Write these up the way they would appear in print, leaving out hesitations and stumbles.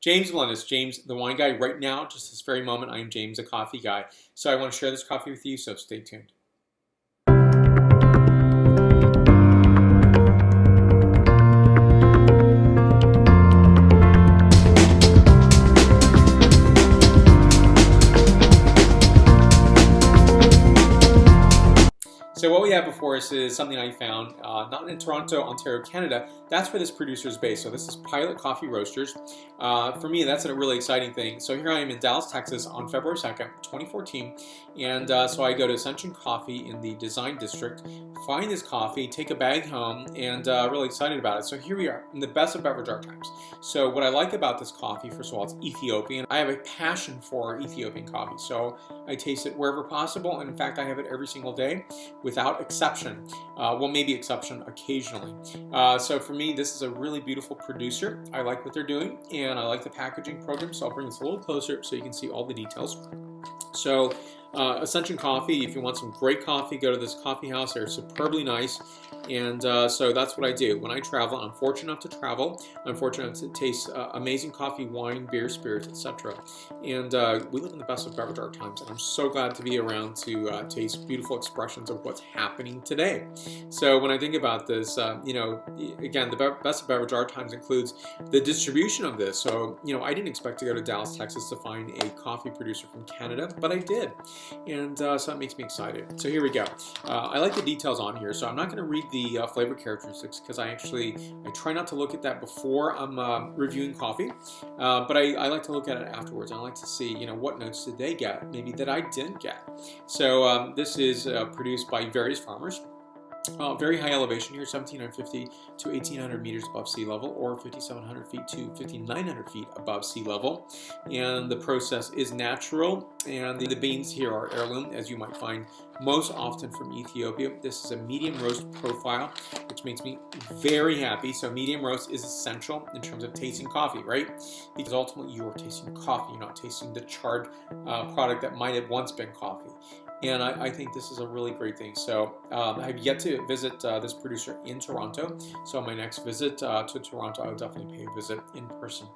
James Melendez, James the wine guy. Right now, just this very moment, I am James the coffee guy. So I want to share this coffee with you, so stay tuned. So what we have before us is something I found, not in Toronto, Ontario, Canada. That's where this producer is based. So this is Pilot Coffee Roasters. For me, that's a really exciting thing. So here I am in Dallas, Texas on February 2nd, 2014. And so I go to Ascension Coffee in the Design District, find this coffee, take a bag home, and really excited about it. So here we are in the best of beverage art times. So what I like about this coffee, first of all, it's Ethiopian. I have a passion for Ethiopian coffee. So I taste it wherever possible. And in fact, I have it every single day, without exception. Well, maybe exception occasionally. So for me, this is a really beautiful producer. I like what they're doing, and I like the packaging program, so I'll bring this a little closer so you can see all the details. So Ascension Coffee, if you want some great coffee, go to this coffee house. They're superbly nice. And so that's what I do. When I travel, I'm fortunate enough to travel. I'm fortunate enough to taste amazing coffee, wine, beer, spirits, etc. And we live in the best of beverage art times, and I'm so glad to be around to taste beautiful expressions of what's happening today. So when I think about this, again, the best of beverage art times includes the distribution of this. So, I didn't expect to go to Dallas, Texas to find a coffee producer from Canada, but I did. And so that makes me excited. So here we go. I like the details on here, so I'm not going to read the flavor characteristics because I try not to look at that before I'm reviewing coffee, but I like to look at it afterwards. I like to see, what notes did they get, maybe that I didn't get. So this is produced by various farmers. Very high elevation here, 1,750 to 1,800 meters above sea level, or 5,700 feet to 5,900 feet above sea level. And the process is natural, and the beans here are heirloom, as you might find most often from Ethiopia. This is a medium roast profile, which makes me very happy. So medium roast is essential in terms of tasting coffee, right? Because ultimately you are tasting coffee, you're not tasting the charred product that might have once been coffee. And I think this is a really great thing. So I have yet to visit this producer in Toronto. So my next visit to Toronto, I will definitely pay a visit in person.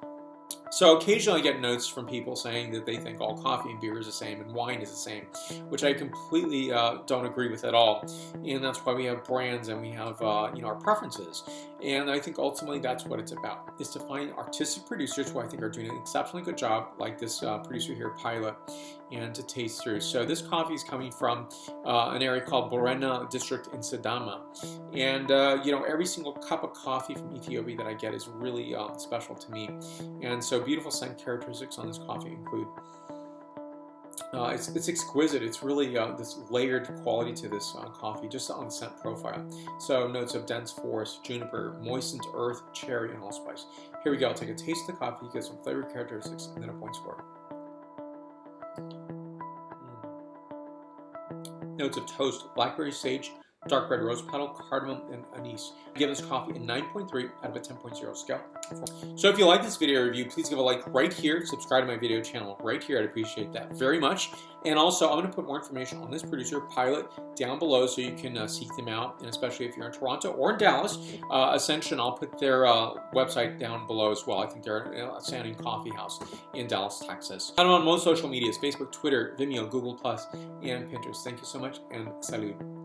So occasionally I get notes from people saying that they think all coffee and beer is the same and wine is the same, which I completely don't agree with at all. And that's why we have brands and we have our preferences. And I think ultimately that's what it's about, is to find artistic producers who I think are doing an exceptionally good job, like this producer here, Pilot, and to taste through. So this coffee is coming from an area called Borena District in Sidama. And every single cup of coffee from Ethiopia that I get is really special to me. And so beautiful scent characteristics on this coffee include it's exquisite. It's really this layered quality to this coffee, just on the scent profile. So notes of dense forest, juniper, moistened earth, cherry, and allspice. Here we go. I'll take a taste of the coffee, get some flavor characteristics, and then a point score. Notes of toast, blackberry, sage, dark red rose petal, cardamom, and anise. I give this coffee a 9.3 out of a 10.0 scale. So if you like this video review, please give a like right here. Subscribe to my video channel right here. I'd appreciate that very much. And also, I'm going to put more information on this producer, Pilot, down below so you can seek them out. And especially if you're in Toronto or in Dallas, Ascension, I'll put their website down below as well. I think they're an outstanding coffee house in Dallas, Texas. I'm on most social medias: Facebook, Twitter, Vimeo, Google+, and Pinterest. Thank you so much, and salud.